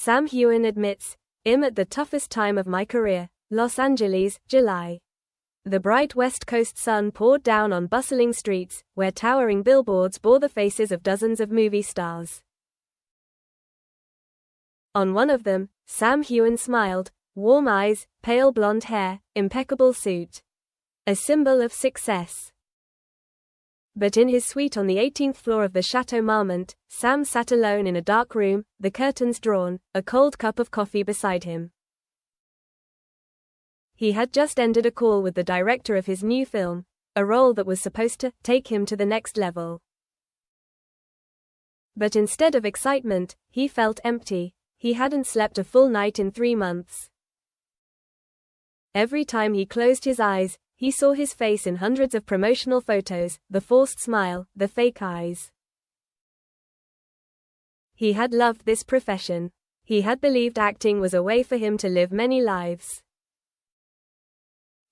Sam Heughan admits, "I'm at the toughest time of my career." Los Angeles, July. The bright West Coast sun poured down on bustling streets, where towering billboards bore the faces of dozens of movie stars. On one of them, Sam Heughan smiled, warm eyes, pale blonde hair, impeccable suit. A symbol of success. But in his suite on the 18th floor of the Chateau Marmont, Sam sat alone in a dark room, the curtains drawn, a cold cup of coffee beside him. He had just ended a call with the director of his new film, a role that was supposed to take him to the next level. But instead of excitement, he felt empty. He hadn't slept a full night in 3 months. Every time he closed his eyes, he saw his face in hundreds of promotional photos, the forced smile, the fake eyes. He had loved this profession. He had believed acting was a way for him to live many lives.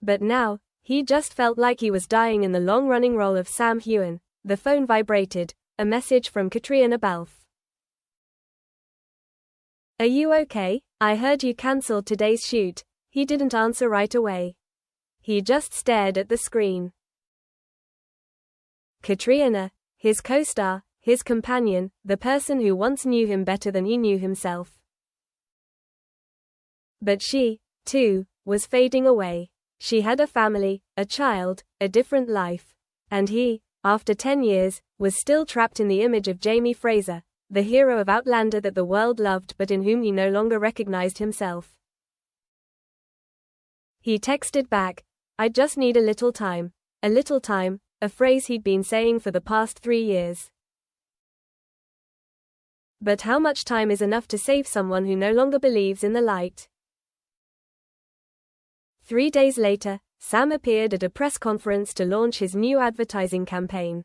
But now, he just felt like he was dying in the long-running role of Sam Heughan. The phone vibrated, a message from Katrina Balfe. "Are you okay? I heard you cancelled today's shoot." He didn't answer right away. He just stared at the screen. Katrina, his co-star, his companion, the person who once knew him better than he knew himself. But she, too, was fading away. She had a family, a child, a different life. And he, after 10 years, was still trapped in the image of Jamie Fraser, the hero of Outlander that the world loved but in whom he no longer recognized himself. He texted back, "I just need a little time." A little time, a phrase he'd been saying for the past 3 years. But how much time is enough to save someone who no longer believes in the light? 3 days later, Sam appeared at a press conference to launch his new advertising campaign.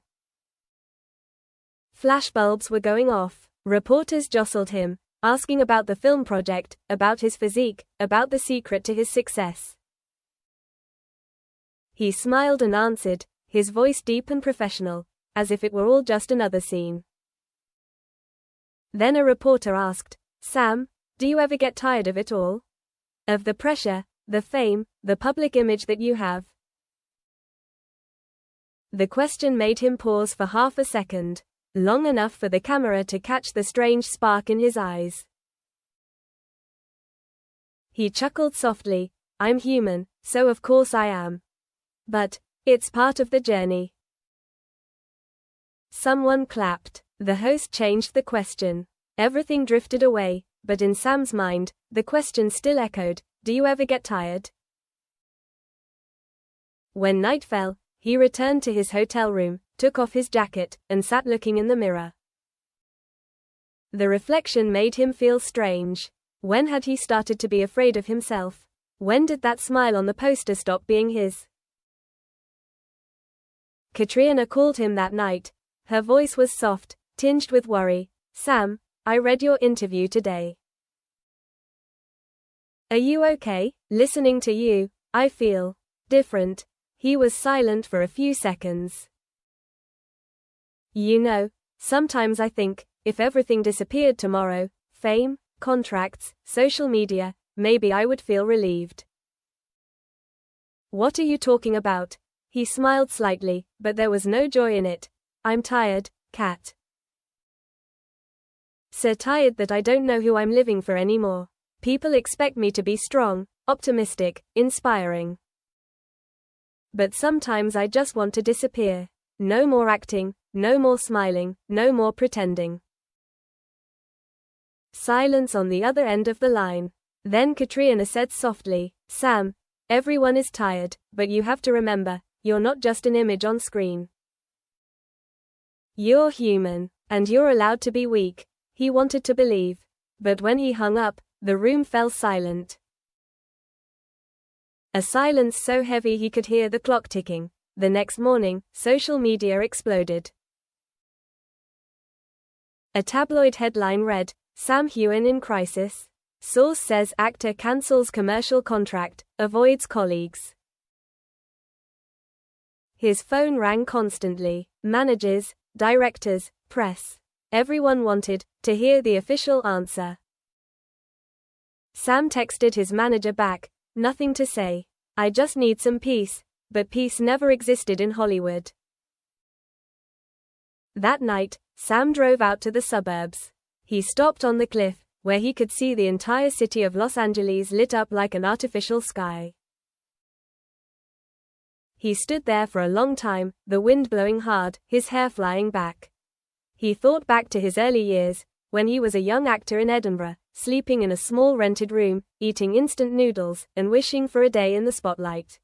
Flashbulbs were going off. Reporters jostled him, asking about the film project, about his physique, about the secret to his success. He smiled and answered, his voice deep and professional, as if it were all just another scene. Then a reporter asked, "Sam, do you ever get tired of it all? Of the pressure, the fame, the public image that you have?" The question made him pause for half a second, long enough for the camera to catch the strange spark in his eyes. He chuckled softly, "I'm human, so of course I am. But it's part of the journey." Someone clapped. The host changed the question. Everything drifted away, but in Sam's mind, the question still echoed, "Do you ever get tired?" When night fell, he returned to his hotel room, took off his jacket, and sat looking in the mirror. The reflection made him feel strange. When had he started to be afraid of himself? When did that smile on the poster stop being his? Katrina called him that night. Her voice was soft, tinged with worry. "Sam, I read your interview today. Are you okay? Listening to you, I feel different." He was silent for a few seconds. "You know, sometimes I think, if everything disappeared tomorrow, fame, contracts, social media, maybe I would feel relieved." "What are you talking about?" He smiled slightly, but there was no joy in it. "I'm tired, Kat. So tired that I don't know who I'm living for anymore. People expect me to be strong, optimistic, inspiring. But sometimes I just want to disappear. No more acting, no more smiling, no more pretending." Silence on the other end of the line. Then Katrina said softly, "Sam, everyone is tired, but you have to remember, you're not just an image on screen. You're human, and you're allowed to be weak." He wanted to believe. But when he hung up, the room fell silent. A silence so heavy he could hear the clock ticking. The next morning, social media exploded. A tabloid headline read, "Sam Heughan in crisis. Source says actor cancels commercial contract, avoids colleagues." His phone rang constantly. Managers, directors, press. Everyone wanted to hear the official answer. Sam texted his manager back, "Nothing to say. I just need some peace," but peace never existed in Hollywood. That night, Sam drove out to the suburbs. He stopped on the cliff, where he could see the entire city of Los Angeles lit up like an artificial sky. He stood there for a long time, the wind blowing hard, his hair flying back. He thought back to his early years, when he was a young actor in Edinburgh, sleeping in a small rented room, eating instant noodles, and wishing for a day in the spotlight.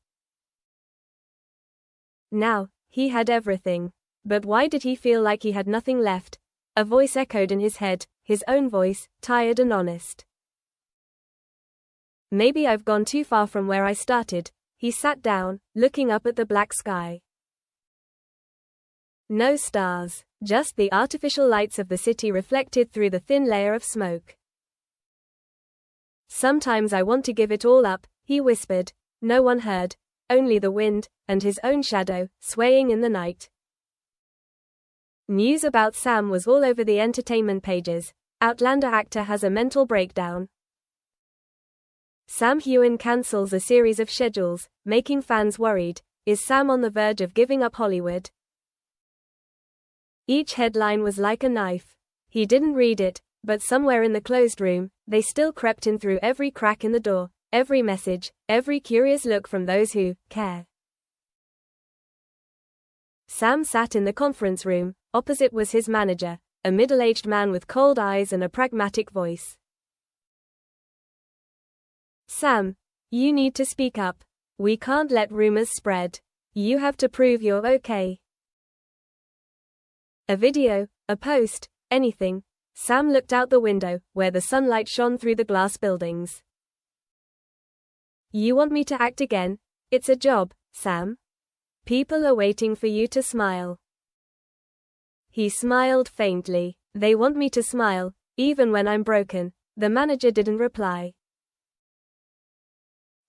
Now, he had everything. But why did he feel like he had nothing left? A voice echoed in his head, his own voice, tired and honest. Maybe I've gone too far from where I started. He sat down, looking up at the black sky. No stars, just the artificial lights of the city reflected through the thin layer of smoke. Sometimes I want to give it all up, he whispered. No one heard, only the wind, and his own shadow, swaying in the night. News about Sam was all over the entertainment pages. Outlander actor has a mental breakdown. Sam Heughan cancels a series of schedules, making fans worried. Is Sam on the verge of giving up Hollywood? Each headline was like a knife. He didn't read it, but somewhere in the closed room, they still crept in through every crack in the door, every message, every curious look from those who care. Sam sat in the conference room. Opposite was his manager, a middle-aged man with cold eyes and a pragmatic voice. Sam, you need to speak up. We can't let rumors spread. You have to prove you're okay. A video, a post, anything. Sam looked out the window, where the sunlight shone through the glass buildings. You want me to act again? It's a job, Sam. People are waiting for you to smile. He smiled faintly. They want me to smile, even when I'm broken. The manager didn't reply.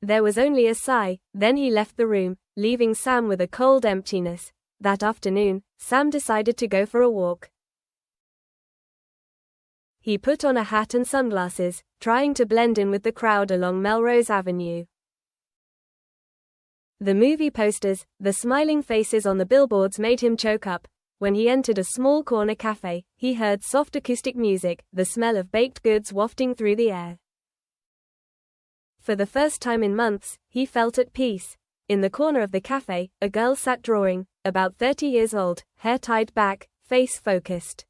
There was only a sigh, then he left the room, leaving Sam with a cold emptiness. That afternoon, Sam decided to go for a walk. He put on a hat and sunglasses, trying to blend in with the crowd along Melrose Avenue. The movie posters, the smiling faces on the billboards made him choke up. When he entered a small corner cafe, he heard soft acoustic music, the smell of baked goods wafting through the air. For the first time in months, he felt at peace. In the corner of the cafe, a girl sat drawing, about 30 years old, hair tied back, face focused.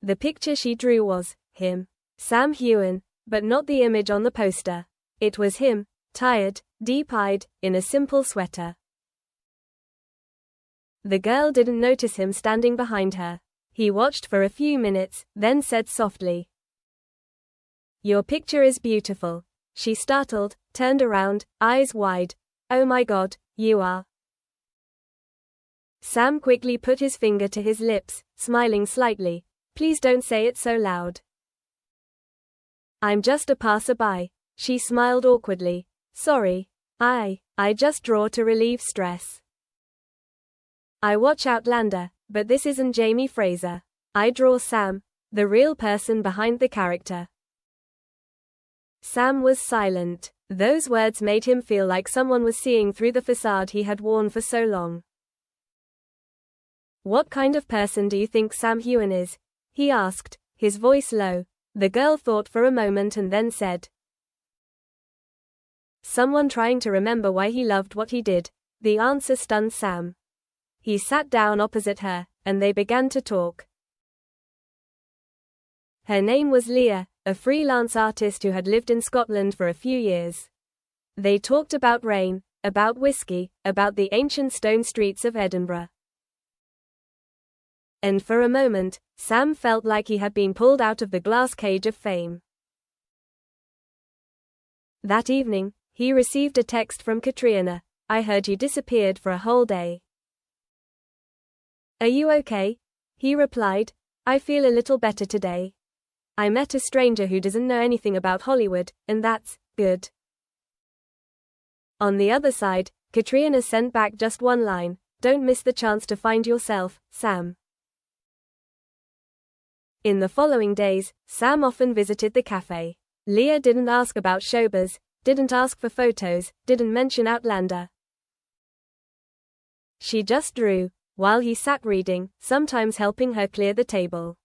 The picture she drew was him, Sam Heughan, but not the image on the poster. It was him, tired, deep-eyed, in a simple sweater. The girl didn't notice him standing behind her. He watched for a few minutes, then said softly, "Your picture is beautiful." She startled, turned around, eyes wide. "Oh my God, you are." Sam quickly put his finger to his lips, smiling slightly. "Please don't say it so loud." "I'm just a passerby." She smiled awkwardly. "Sorry. I just draw to relieve stress. I watch Outlander, but this isn't Jamie Fraser. I draw Sam, the real person behind the character." Sam was silent. Those words made him feel like someone was seeing through the facade he had worn for so long. "What kind of person do you think Sam Heughan is?" he asked, his voice low. The girl thought for a moment and then said, "Someone trying to remember why he loved what he did." The answer stunned Sam. He sat down opposite her, and they began to talk. Her name was Leah, a freelance artist who had lived in Scotland for a few years. They talked about rain, about whiskey, about the ancient stone streets of Edinburgh. And for a moment, Sam felt like he had been pulled out of the glass cage of fame. That evening, he received a text from Katrina. "I heard you disappeared for a whole day. Are you okay?" He replied, "I feel a little better today. I met a stranger who doesn't know anything about Hollywood, and that's good." On the other side, Katrina sent back just one line, "Don't miss the chance to find yourself, Sam." In the following days, Sam often visited the cafe. Leah didn't ask about showbiz, didn't ask for photos, didn't mention Outlander. She just drew, while he sat reading, sometimes helping her clear the table.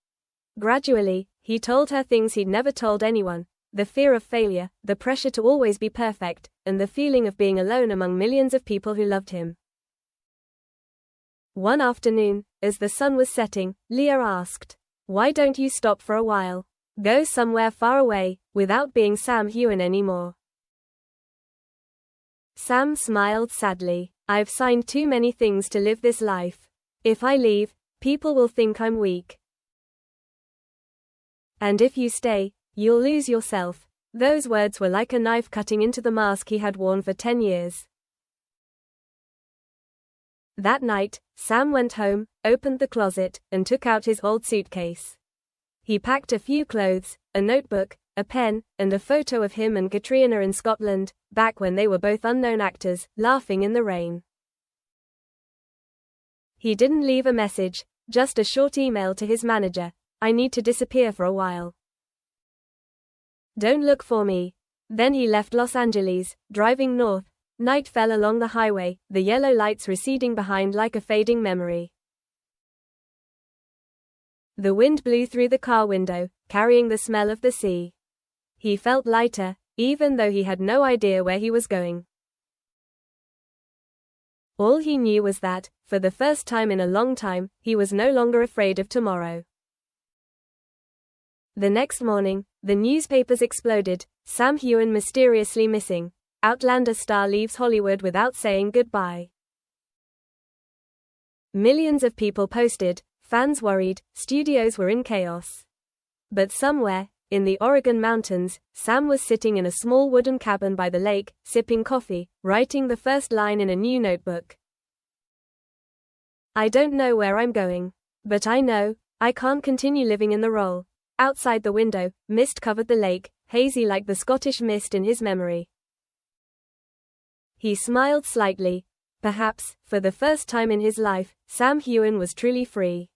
Gradually, he told her things he'd never told anyone: the fear of failure, the pressure to always be perfect, and the feeling of being alone among millions of people who loved him. One afternoon, as the sun was setting, Leah asked, "Why don't you stop for a while? Go somewhere far away, without being Sam Heughan anymore?" Sam smiled sadly. "I've signed too many things to live this life. If I leave, people will think I'm weak. And if you stay, you'll lose yourself." Those words were like a knife cutting into the mask he had worn for 10 years. That night, Sam went home, opened the closet, and took out his old suitcase. He packed a few clothes, a notebook, a pen, and a photo of him and Katrina in Scotland, back when they were both unknown actors, laughing in the rain. He didn't leave a message, just a short email to his manager: "I need to disappear for a while. Don't look for me." Then he left Los Angeles, driving north. Night fell along the highway, the yellow lights receding behind like a fading memory. The wind blew through the car window, carrying the smell of the sea. He felt lighter, even though he had no idea where he was going. All he knew was that, for the first time in a long time, he was no longer afraid of tomorrow. The next morning, the newspapers exploded: Sam Heughan mysteriously missing. Outlander star leaves Hollywood without saying goodbye. Millions of people posted, fans worried, studios were in chaos. But somewhere, in the Oregon mountains, Sam was sitting in a small wooden cabin by the lake, sipping coffee, writing the first line in a new notebook. "I don't know where I'm going. But I know, I can't continue living in the role." Outside the window, mist covered the lake, hazy like the Scottish mist in his memory. He smiled slightly. Perhaps, for the first time in his life, Sam Heughan was truly free.